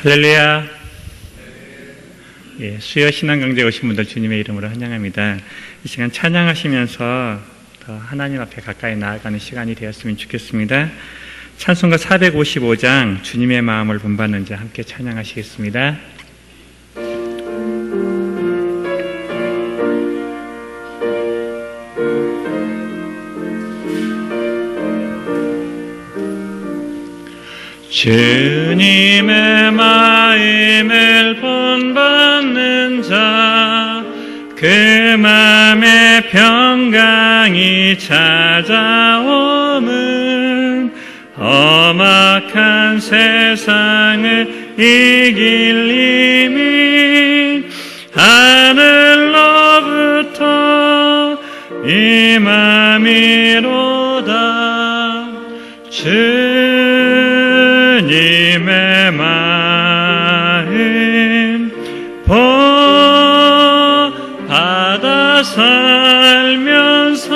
할렐루야. 예, 수요 신앙강좌에 오신 분들 주님의 이름으로 환영합니다. 이 시간 찬양하시면서 더 하나님 앞에 가까이 나아가는 시간이 되었으면 좋겠습니다. 찬송가 455장 주님의 마음을 본받는 자 함께 찬양하시겠습니다. 주님의 마음을 본받는 자, 그 맘에 평강이 찾아오면 험악한 세상을 이길 힘이 하늘로부터 임함이로다. 주님의 마음 본받아 살면서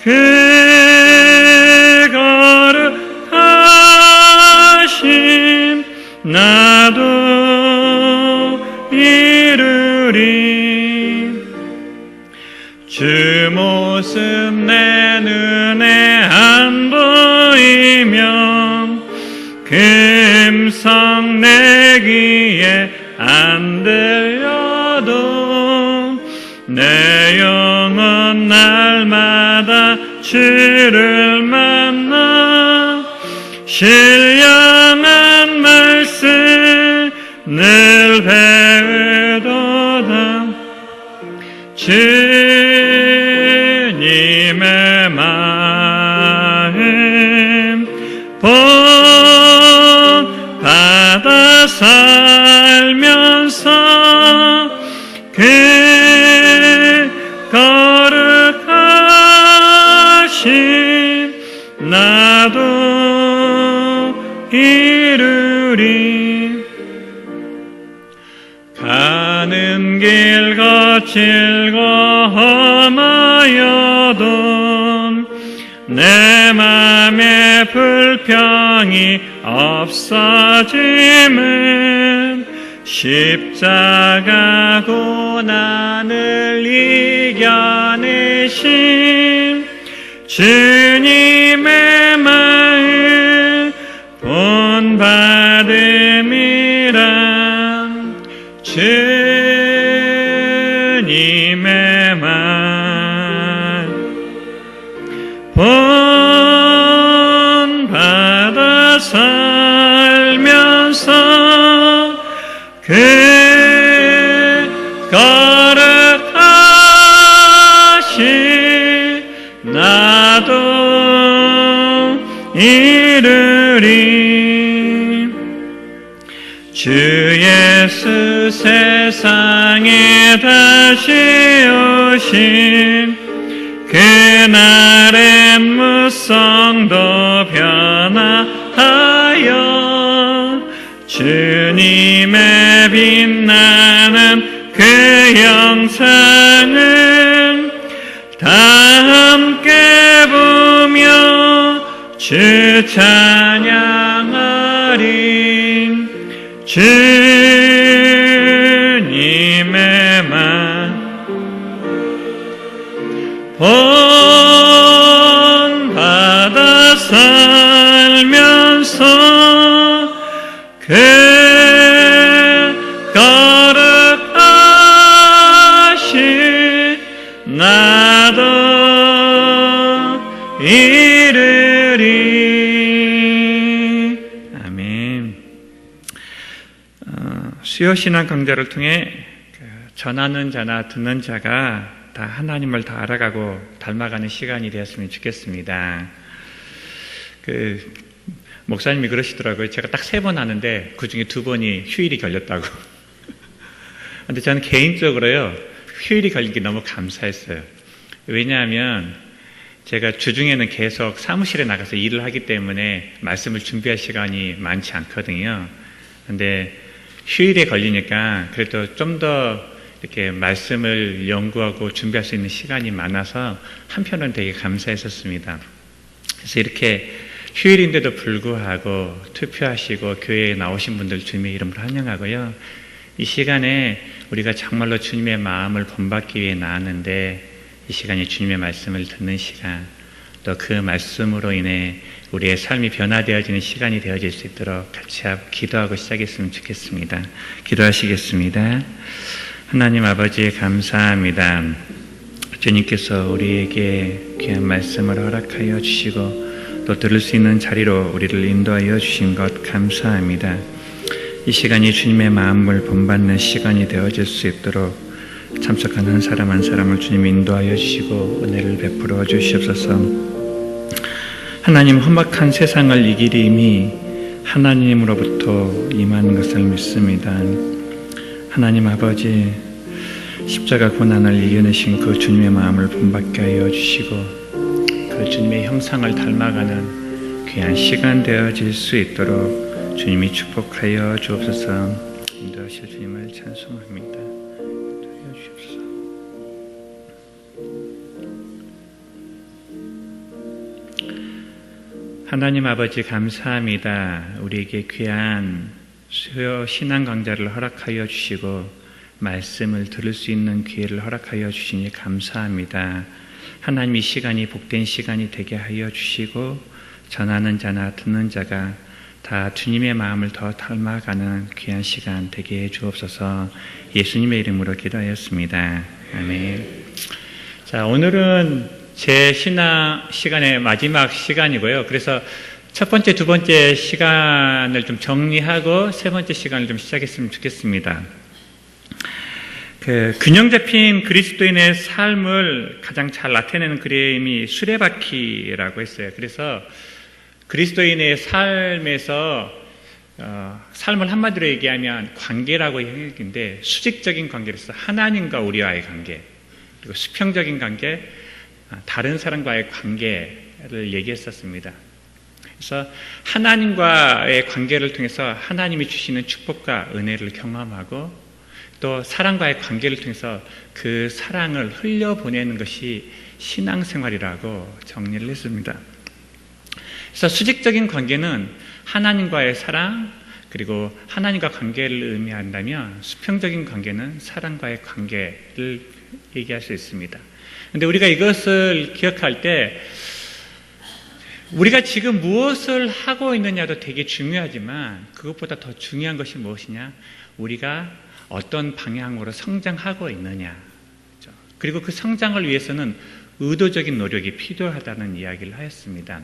그 거룩하심 나도 이루리. 주 모습 내 눈에 안 보이면 그 음성 내 귀에 안 들려도 내 영혼 날마다 주를 만나 신령한 말씀 늘 배우도다. 주님의 마음 본받아 살면서 그 거룩하심 나도 이루리. 가는 길 거칠고 험하여도 내 맘에 불평이 없어짐은 십자가 고난을 이겨내신 주님의 마음 본받음이라. 주님의 마음 본받아 살면서 그 거룩하심 나도 이루리. 주 예수 세상에 다시 오신 그날의 무성도 변화하여 주님의 빛나는 그 영상을 다 함께 보며 주 찬양하리. 주님의 마음 본받아 살면서 그 거룩하심 나도 이루리. 아멘. 수요 신앙 강좌를 통해 전하는 자나 듣는 자가 다 하나님을 다 알아가고 닮아가는 시간이 되었으면 좋겠습니다. 목사님이 그러시더라고요. 제가 딱 3번 하는데 그 중에 2번이 휴일이 걸렸다고. 근데 저는 개인적으로요, 휴일이 걸린 게 너무 감사했어요. 왜냐하면 제가 주중에는 계속 사무실에 나가서 일을 하기 때문에 말씀을 준비할 시간이 많지 않거든요. 근데 휴일에 걸리니까 그래도 좀 더 이렇게 말씀을 연구하고 준비할 수 있는 시간이 많아서 한편은 되게 감사했었습니다. 그래서 이렇게 휴일인데도 불구하고 투표하시고 교회에 나오신 분들 주님의 이름으로 환영하고요. 이 시간에 우리가 정말로 주님의 마음을 본받기 위해 나왔는데 이 시간이 주님의 말씀을 듣는 시간, 또 그 말씀으로 인해 우리의 삶이 변화되어지는 시간이 되어질 수 있도록 같이 기도하고 시작했으면 좋겠습니다. 기도하시겠습니다. 하나님 아버지 감사합니다. 주님께서 우리에게 귀한 말씀을 허락하여 주시고 또 들을 수 있는 자리로 우리를 인도하여 주신 것 감사합니다. 이 시간이 주님의 마음을 본받는 시간이 되어질 수 있도록 참석한 한 사람 한 사람을 주님 인도하여 주시고 은혜를 베풀어 주시옵소서. 하나님, 험악한 세상을 이길 힘이 하나님으로부터 임한 것을 믿습니다. 하나님 아버지, 십자가 고난을 이겨내신 그 주님의 마음을 본받게 하여 주시고 그 주님의 형상을 닮아가는 귀한 시간 되어질 수 있도록 주님이 축복하여 주옵소서. 인도하실 주님을 찬송합니다. 인도하여 주옵소서. 하나님 아버지 감사합니다. 우리에게 귀한 수요 신앙 강좌를 허락하여 주시고 말씀을 들을 수 있는 기회를 허락하여 주시니 감사합니다. 하나님, 이 시간이 복된 시간이 되게 하여 주시고 전하는 자나 듣는 자가 다 주님의 마음을 더 닮아가는 귀한 시간 되게 해 주옵소서. 예수님의 이름으로 기도하였습니다. 아멘. 자, 오늘은 제 신앙 시간의 마지막 시간이고요. 그래서 첫 번째, 두 번째 시간을 좀 정리하고 세 번째 시간을 좀 시작했으면 좋겠습니다. 균형 잡힌 그리스도인의 삶을 가장 잘 나타내는 그림이 수레바퀴라고 했어요. 그래서 그리스도인의 삶에서 삶을 한마디로 얘기하면 관계라고 얘기인데 수직적인 관계로서 하나님과 우리와의 관계, 그리고 수평적인 관계, 다른 사람과의 관계를 얘기했었습니다. 그래서 하나님과의 관계를 통해서 하나님이 주시는 축복과 은혜를 경험하고 또 사랑과의 관계를 통해서 그 사랑을 흘려보내는 것이 신앙생활이라고 정리를 했습니다. 그래서 수직적인 관계는 하나님과의 사랑, 그리고 하나님과 관계를 의미한다면 수평적인 관계는 사랑과의 관계를 얘기할 수 있습니다. 그런데 우리가 이것을 기억할 때 우리가 지금 무엇을 하고 있느냐도 되게 중요하지만 그것보다 더 중요한 것이 무엇이냐? 우리가 어떤 방향으로 성장하고 있느냐. 그리고 그 성장을 위해서는 의도적인 노력이 필요하다는 이야기를 하였습니다.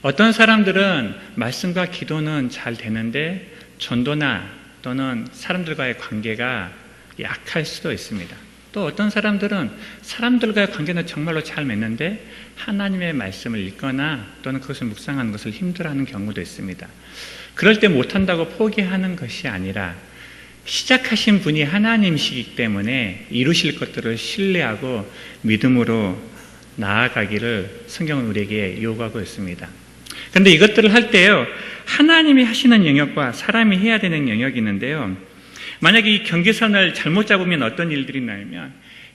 어떤 사람들은 말씀과 기도는 잘 되는데 전도나 또는 사람들과의 관계가 약할 수도 있습니다. 또 어떤 사람들은 사람들과의 관계는 정말로 잘 맺는데 하나님의 말씀을 읽거나 또는 그것을 묵상하는 것을 힘들어하는 경우도 있습니다. 그럴 때 못한다고 포기하는 것이 아니라 시작하신 분이 하나님이시기 때문에 이루실 것들을 신뢰하고 믿음으로 나아가기를 성경은 우리에게 요구하고 있습니다. 그런데 이것들을 할 때요, 하나님이 하시는 영역과 사람이 해야 되는 영역이 있는데요, 만약에 이 경계선을 잘못 잡으면 어떤 일들이 나냐면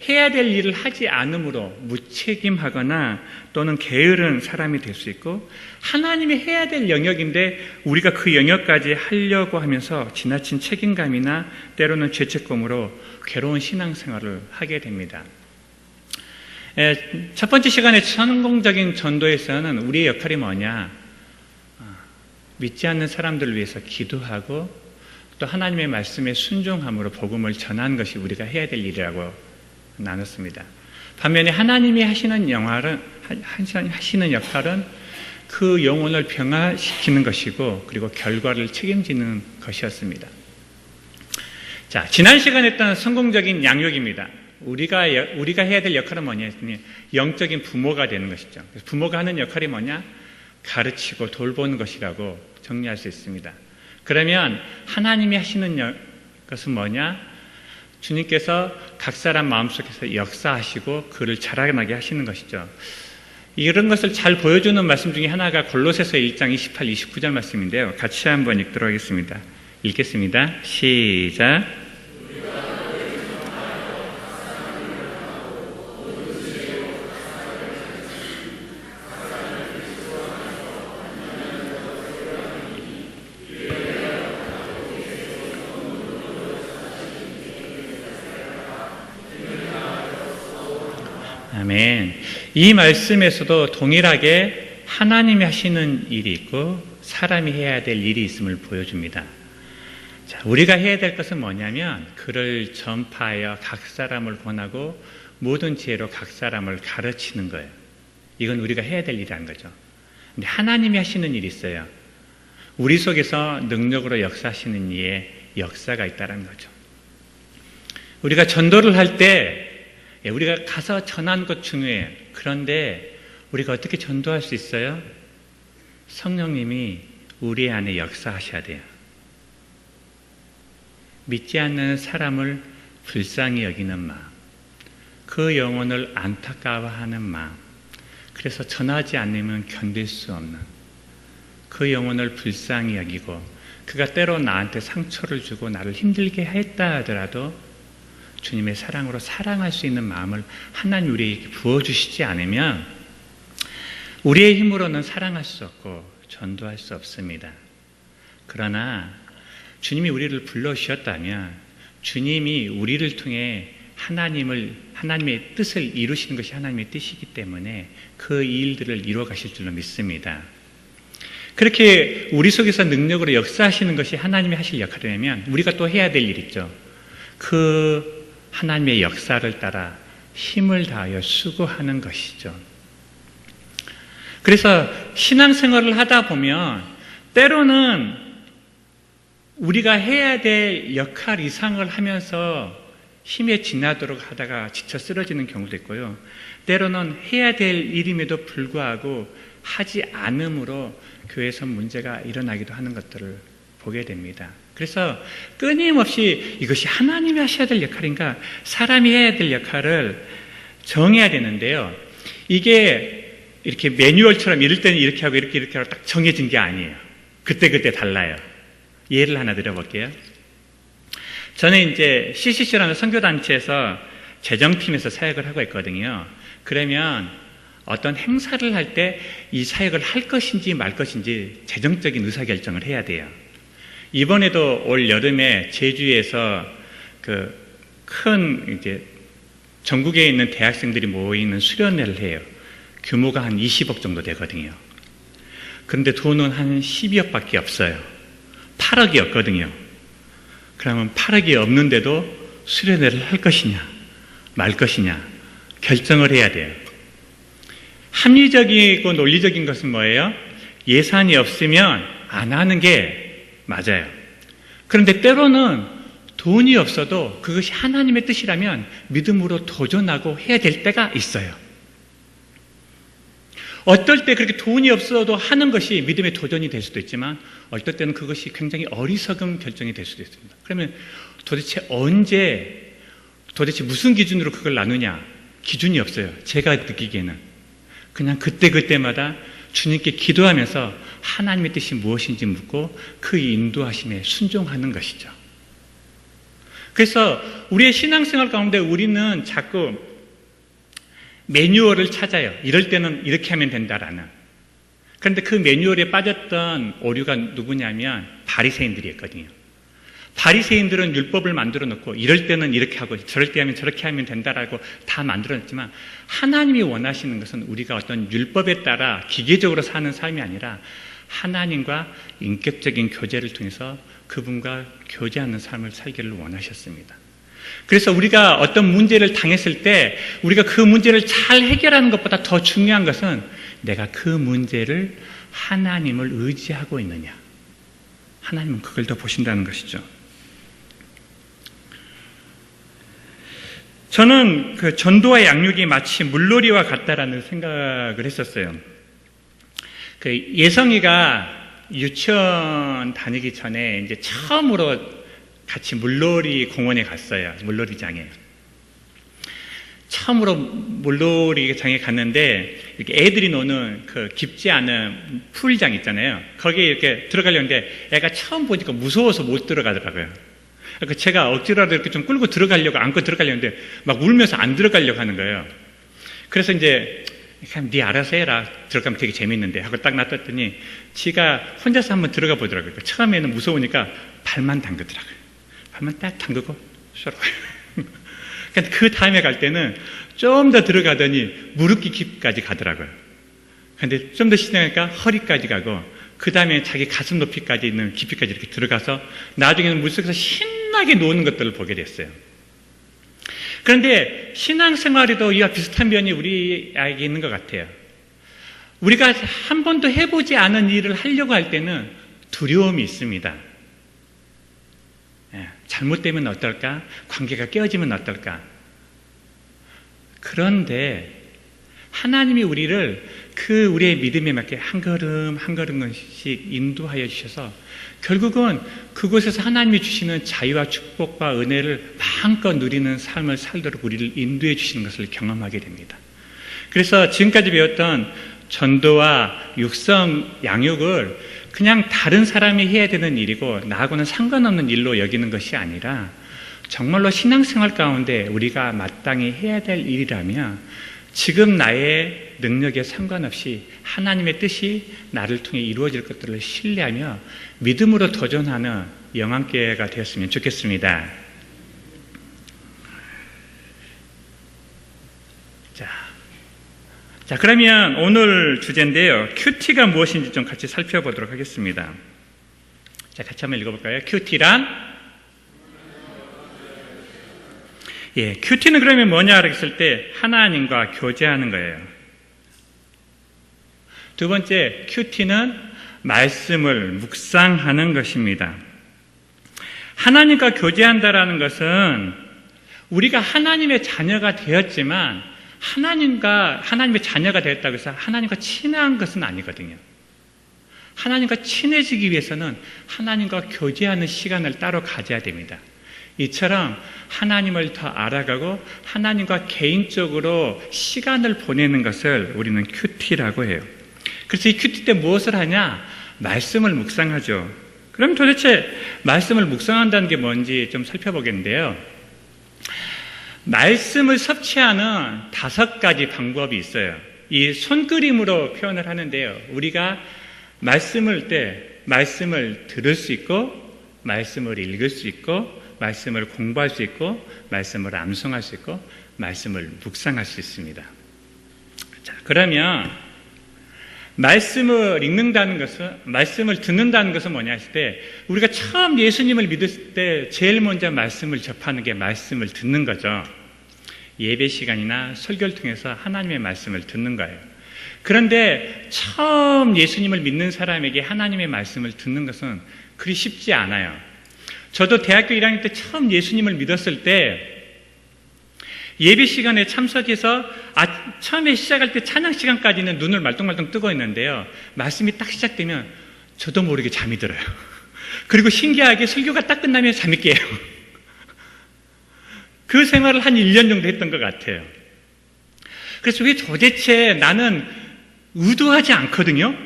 해야 될 일을 하지 않으므로 무책임하거나 또는 게으른 사람이 될 수 있고, 하나님이 해야 될 영역인데 우리가 그 영역까지 하려고 하면서 지나친 책임감이나 때로는 죄책감으로 괴로운 신앙생활을 하게 됩니다. 첫 번째 시간에 성공적인 전도에서는 우리의 역할이 뭐냐? 믿지 않는 사람들을 위해서 기도하고 또 하나님의 말씀에 순종함으로 복음을 전하는 것이 우리가 해야 될 일이라고 나눴습니다. 반면에 하나님이 하시는 역할은 그 영혼을 평화시키는 것이고 그리고 결과를 책임지는 것이었습니다. 자, 지난 시간에 했던 성공적인 양육입니다. 우리가 해야 될 역할은 뭐냐 했더니 영적인 부모가 되는 것이죠. 그래서 부모가 하는 역할이 뭐냐? 가르치고 돌보는 것이라고 정리할 수 있습니다. 그러면 하나님이 하시는 것은 뭐냐? 주님께서 각 사람 마음속에서 역사하시고 그를 자라나게 하시는 것이죠. 이런 것을 잘 보여주는 말씀 중에 하나가 골로새서 1장 28, 29절 말씀인데요. 같이 한번 읽도록 하겠습니다. 읽겠습니다. 시작. 아멘. 이 말씀에서도 동일하게 하나님이 하시는 일이 있고 사람이 해야 될 일이 있음을 보여줍니다. 자, 우리가 해야 될 것은 뭐냐면 그를 전파하여 각 사람을 권하고 모든 지혜로 각 사람을 가르치는 거예요. 이건 우리가 해야 될 일이라는 거죠. 근데 하나님이 하시는 일이 있어요. 우리 속에서 능력으로 역사하시는 이의 역사가 있다는 거죠. 우리가 전도를 할 때 우리가 가서 전하는 것 중요해요. 그런데 우리가 어떻게 전도할 수 있어요? 성령님이 우리 안에 역사하셔야 돼요. 믿지 않는 사람을 불쌍히 여기는 마음, 그 영혼을 안타까워하는 마음, 그래서 전하지 않으면 견딜 수 없는 그 영혼을 불쌍히 여기고 그가 때로 나한테 상처를 주고 나를 힘들게 했다 하더라도 주님의 사랑으로 사랑할 수 있는 마음을 하나님 우리에게 부어주시지 않으면 우리의 힘으로는 사랑할 수 없고 전도할 수 없습니다. 그러나 주님이 우리를 불러주셨다면 주님이 우리를 통해 하나님의 뜻을 이루시는 것이 하나님의 뜻이기 때문에 그 일들을 이루어 가실 줄로 믿습니다. 그렇게 우리 속에서 능력으로 역사하시는 것이 하나님이 하실 역할이라면 우리가 또 해야 될 일 있죠. 그 하나님의 역사를 따라 힘을 다하여 수고하는 것이죠. 그래서 신앙생활을 하다 보면 때로는 우리가 해야 될 역할 이상을 하면서 힘에 지나도록 하다가 지쳐 쓰러지는 경우도 있고요. 때로는 해야 될 일임에도 불구하고 하지 않음으로 교회에서 문제가 일어나기도 하는 것들을 보게 됩니다. 그래서 끊임없이 이것이 하나님이 하셔야 될 역할인가 사람이 해야 될 역할을 정해야 되는데요. 이게 이렇게 매뉴얼처럼 이럴 때는 이렇게 하고 이렇게 하고 딱 정해진 게 아니에요. 그때그때 달라요. 예를 하나 드려볼게요. 저는 이제 CCC라는 선교단체에서 재정팀에서 사역을 하고 있거든요. 그러면 어떤 행사를 할 때 이 사역을 할 것인지 말 것인지 재정적인 의사결정을 해야 돼요. 이번에도 올 여름에 제주에서 큰 이제 전국에 있는 대학생들이 모이는 수련회를 해요. 규모가 한 20억 정도 되거든요. 그런데 돈은 한 12억밖에 없어요. 8억이었거든요. 그러면 8억이 없는데도 수련회를 할 것이냐 말 것이냐 결정을 해야 돼요. 합리적이고 논리적인 것은 뭐예요? 예산이 없으면 안 하는 게 맞아요. 그런데 때로는 돈이 없어도 그것이 하나님의 뜻이라면 믿음으로 도전하고 해야 될 때가 있어요. 어떨 때 그렇게 돈이 없어도 하는 것이 믿음의 도전이 될 수도 있지만 어떨 때는 그것이 굉장히 어리석은 결정이 될 수도 있습니다. 그러면 도대체 무슨 기준으로 그걸 나누냐? 기준이 없어요. 제가 느끼기에는. 그냥 그때마다 주님께 기도하면서 하나님의 뜻이 무엇인지 묻고 그 인도하심에 순종하는 것이죠. 그래서 우리의 신앙생활 가운데 우리는 자꾸 매뉴얼을 찾아요. 이럴 때는 이렇게 하면 된다라는. 그런데 그 매뉴얼에 빠졌던 오류가 누구냐면 바리새인들이었거든요. 바리새인들은 율법을 만들어 놓고 이럴 때는 이렇게 하고 저럴 때 하면 저렇게 하면 된다라고 다 만들어 놨지만 하나님이 원하시는 것은 우리가 어떤 율법에 따라 기계적으로 사는 삶이 아니라 하나님과 인격적인 교제를 통해서 그분과 교제하는 삶을 살기를 원하셨습니다. 그래서 우리가 어떤 문제를 당했을 때 우리가 그 문제를 잘 해결하는 것보다 더 중요한 것은 내가 그 문제를 하나님을 의지하고 있느냐. 하나님은 그걸 더 보신다는 것이죠. 저는 그 전도와 양육이 마치 물놀이와 같다라는 생각을 했었어요. 그 예성이가 유치원 다니기 전에 이제 처음으로 같이 물놀이 공원에 갔어요. 물놀이장에. 처음으로 물놀이장에 갔는데 이렇게 애들이 노는 그 깊지 않은 풀장 있잖아요. 거기에 이렇게 들어가려는데 애가 처음 보니까 무서워서 못 들어가더라고요. 그러니까 제가 억지로라도 이렇게 좀 끌고 안고 들어가려는데 막 울면서 안 들어가려고 하는 거예요. 그래서 이제 그냥 네 알아서 해라. 들어가면 되게 재밌는데 하고 딱 놔뒀더니 지가 혼자서 한번 들어가 보더라고요. 처음에는 무서우니까 발만 담그더라고요. 발만 딱 담그고 쏘러 그러니까 그 다음에 갈 때는 좀 더 들어가더니 무릎 깊이까지 가더라고요. 근데 좀 더 신앙하니까 허리까지 가고, 그 다음에 자기 가슴 높이까지 있는 깊이까지 이렇게 들어가서 나중에는 물속에서 신나게 노는 것들을 보게 됐어요. 그런데 신앙생활에도 이와 비슷한 면이 우리에게 있는 것 같아요. 우리가 한 번도 해보지 않은 일을 하려고 할 때는 두려움이 있습니다. 잘못되면 어떨까? 관계가 깨어지면 어떨까? 그런데 하나님이 우리를 우리의 믿음에 맞게 한 걸음 한 걸음씩 인도하여 주셔서 결국은 그곳에서 하나님이 주시는 자유와 축복과 은혜를 마음껏 누리는 삶을 살도록 우리를 인도해 주시는 것을 경험하게 됩니다. 그래서 지금까지 배웠던 전도와 육성 양육을 그냥 다른 사람이 해야 되는 일이고 나하고는 상관없는 일로 여기는 것이 아니라 정말로 신앙생활 가운데 우리가 마땅히 해야 될 일이라면 지금 나의 능력에 상관없이 하나님의 뜻이 나를 통해 이루어질 것들을 신뢰하며 믿음으로 도전하는 영안교회가 되었으면 좋겠습니다. 자, 그러면 오늘 주제인데요. 큐티가 무엇인지 좀 같이 살펴보도록 하겠습니다. 자, 같이 한번 읽어볼까요? 큐티란? 큐티는 그러면 뭐냐 했을 때 하나님과 교제하는 거예요. 두 번째, 큐티는 말씀을 묵상하는 것입니다. 하나님과 교제한다라는 것은 우리가 하나님의 자녀가 되었지만 하나님의 자녀가 되었다고 해서 하나님과 친한 것은 아니거든요. 하나님과 친해지기 위해서는 하나님과 교제하는 시간을 따로 가져야 됩니다. 이처럼 하나님을 더 알아가고 하나님과 개인적으로 시간을 보내는 것을 우리는 큐티라고 해요. 그래서 이 큐티 때 무엇을 하냐? 말씀을 묵상하죠. 그럼 도대체 말씀을 묵상한다는 게 뭔지 좀 살펴보겠는데요. 말씀을 섭취하는 5가지 방법이 있어요. 이 손그림으로 표현을 하는데요. 우리가 말씀을 들을 수 있고, 말씀을 읽을 수 있고, 말씀을 공부할 수 있고, 말씀을 암송할 수 있고, 말씀을 묵상할 수 있습니다. 자, 그러면 말씀을 읽는다는 것은, 말씀을 듣는다는 것은 뭐냐 했을 때, 우리가 처음 예수님을 믿을 때 제일 먼저 말씀을 접하는 게 말씀을 듣는 거죠. 예배 시간이나 설교를 통해서 하나님의 말씀을 듣는 거예요. 그런데 처음 예수님을 믿는 사람에게 하나님의 말씀을 듣는 것은 그리 쉽지 않아요. 저도 대학교 1학년 때 처음 예수님을 믿었을 때 예배 시간에 참석해서 처음에 시작할 때 찬양 시간까지는 눈을 말똥말똥 뜨고 있는데요. 말씀이 딱 시작되면 저도 모르게 잠이 들어요. 그리고 신기하게 설교가 딱 끝나면 잠이 깨요. 그 생활을 한 1년 정도 했던 것 같아요. 그래서 왜 도대체 나는 의도하지 않거든요.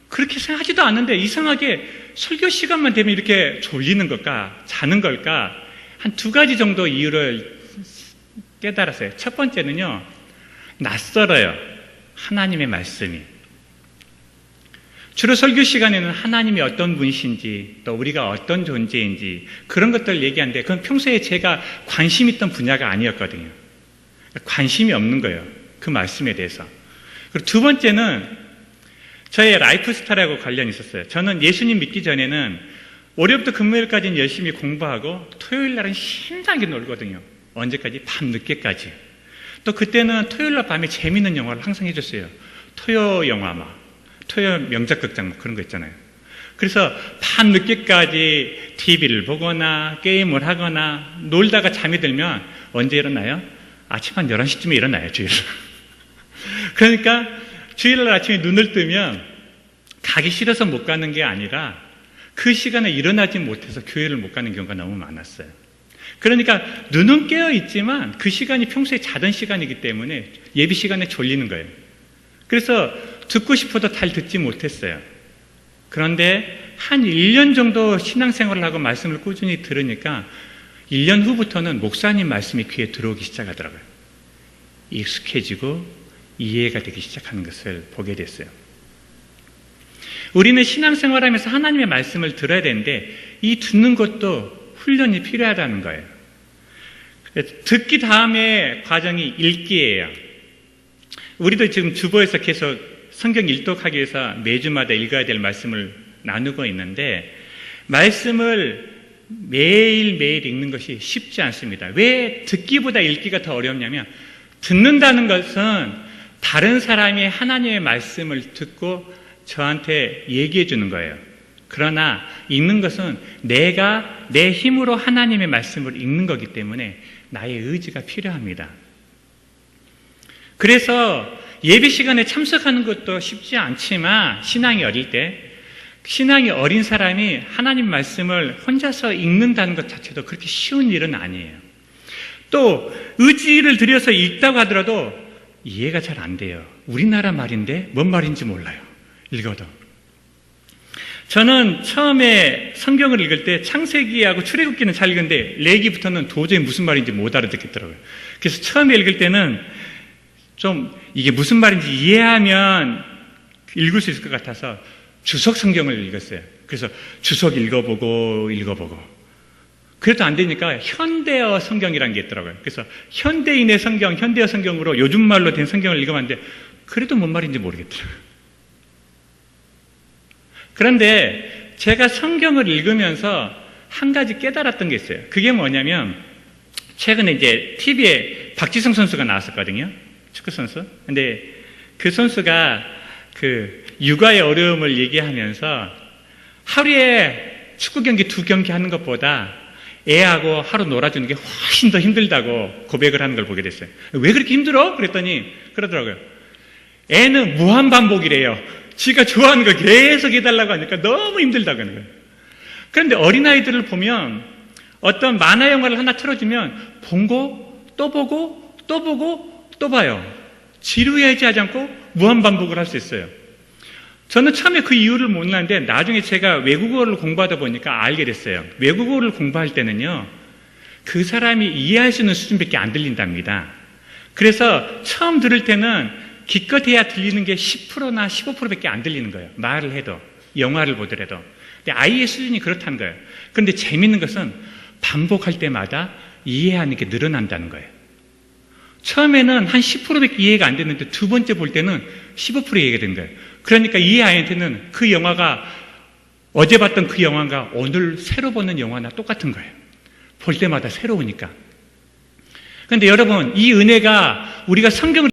그렇게 생각하지도 않는데 이상하게 설교 시간만 되면 이렇게 졸리는 걸까? 자는 걸까? 한 2가지 정도 이유를 깨달았어요. 첫 번째는요, 낯설어요. 하나님의 말씀이. 주로 설교 시간에는 하나님이 어떤 분이신지, 또 우리가 어떤 존재인지 그런 것들을 얘기하는데 그건 평소에 제가 관심 있던 분야가 아니었거든요. 관심이 없는 거예요. 그 말씀에 대해서. 그리고 두 번째는 저의 라이프 스타일하고 관련이 있었어요. 저는 예수님 믿기 전에는 월요일부터 금요일까지는 열심히 공부하고 토요일 날은 신나게 놀거든요. 언제까지? 밤늦게까지. 또 그때는 토요일 날 밤에 재밌는 영화를 항상 해줬어요. 토요 영화 토요 명작극장 그런 거 있잖아요. 그래서 밤늦게까지 TV를 보거나 게임을 하거나 놀다가 잠이 들면 언제 일어나요? 아침 한 11시쯤에 일어나요, 주일날. 그러니까 주일날 아침에 눈을 뜨면 가기 싫어서 못 가는 게 아니라 그 시간에 일어나지 못해서 교회를 못 가는 경우가 너무 많았어요. 그러니까 눈은 깨어 있지만 그 시간이 평소에 자던 시간이기 때문에 예비 시간에 졸리는 거예요. 그래서 듣고 싶어도 잘 듣지 못했어요. 그런데 한 1년 정도 신앙생활을 하고 말씀을 꾸준히 들으니까 1년 후부터는 목사님 말씀이 귀에 들어오기 시작하더라고요. 익숙해지고 이해가 되기 시작하는 것을 보게 됐어요. 우리는 신앙생활하면서 하나님의 말씀을 들어야 되는데 이 듣는 것도 훈련이 필요하다는 거예요. 듣기 다음에 과정이 읽기예요. 우리도 지금 주보에서 계속 성경 일독하기 위해서 매주마다 읽어야 될 말씀을 나누고 있는데 말씀을 매일매일 읽는 것이 쉽지 않습니다. 왜 듣기보다 읽기가 더 어렵냐면 듣는다는 것은 다른 사람이 하나님의 말씀을 듣고 저한테 얘기해 주는 거예요. 그러나 읽는 것은 내가 내 힘으로 하나님의 말씀을 읽는 거기 때문에 나의 의지가 필요합니다. 그래서 예배 시간에 참석하는 것도 쉽지 않지만 신앙이 어린 사람이 하나님 말씀을 혼자서 읽는다는 것 자체도 그렇게 쉬운 일은 아니에요. 또 의지를 들여서 읽다고 하더라도 이해가 잘 안 돼요. 우리나라 말인데 뭔 말인지 몰라요. 읽어도. 저는 처음에 성경을 읽을 때 창세기하고 출애굽기는 잘 읽었는데 레위기부터는 도저히 무슨 말인지 못 알아듣겠더라고요. 그래서 처음에 읽을 때는 좀 이게 무슨 말인지 이해하면 읽을 수 있을 것 같아서 주석 성경을 읽었어요. 그래서 주석 읽어보고 그래도 안 되니까 현대어 성경이라는 게 있더라고요. 그래서 현대인의 성경, 현대어 성경으로 요즘 말로 된 성경을 읽어봤는데 그래도 뭔 말인지 모르겠더라고요. 그런데 제가 성경을 읽으면서 한 가지 깨달았던 게 있어요. 그게 뭐냐면 최근에 이제 TV에 박지성 선수가 나왔었거든요. 축구 선수. 근데 그 선수가 그 육아의 어려움을 얘기하면서 하루에 축구 경기 2경기 하는 것보다 애하고 하루 놀아주는 게 훨씬 더 힘들다고 고백을 하는 걸 보게 됐어요. 왜 그렇게 힘들어? 그랬더니 그러더라고요. 애는 무한반복이래요. 지가 좋아하는 거 계속 해달라고 하니까 너무 힘들다고 하는 거예요. 그런데 어린아이들을 보면 어떤 만화 영화를 하나 틀어주면 본 거 또 보고 또 보고 또 봐요. 지루해하지 않고 무한반복을 할 수 있어요. 저는 처음에 그 이유를 몰랐는데 나중에 제가 외국어를 공부하다 보니까 알게 됐어요. 외국어를 공부할 때는요, 그 사람이 이해할 수 있는 수준밖에 안 들린답니다. 그래서 처음 들을 때는 기껏해야 들리는 게 10%나 15%밖에 안 들리는 거예요. 말을 해도, 영화를 보더라도. 근데 아이의 수준이 그렇다는 거예요. 그런데 재밌는 것은 반복할 때마다 이해하는 게 늘어난다는 거예요. 처음에는 한 10%밖에 이해가 안 됐는데 두 번째 볼 때는 15% 이해가 된 거예요. 그러니까 이 아이한테는 그 영화가 어제 봤던 그 영화가 오늘 새로 보는 영화나 똑같은 거예요. 볼 때마다 새로우니까. 그런데 여러분, 이 은혜가 우리가 성경을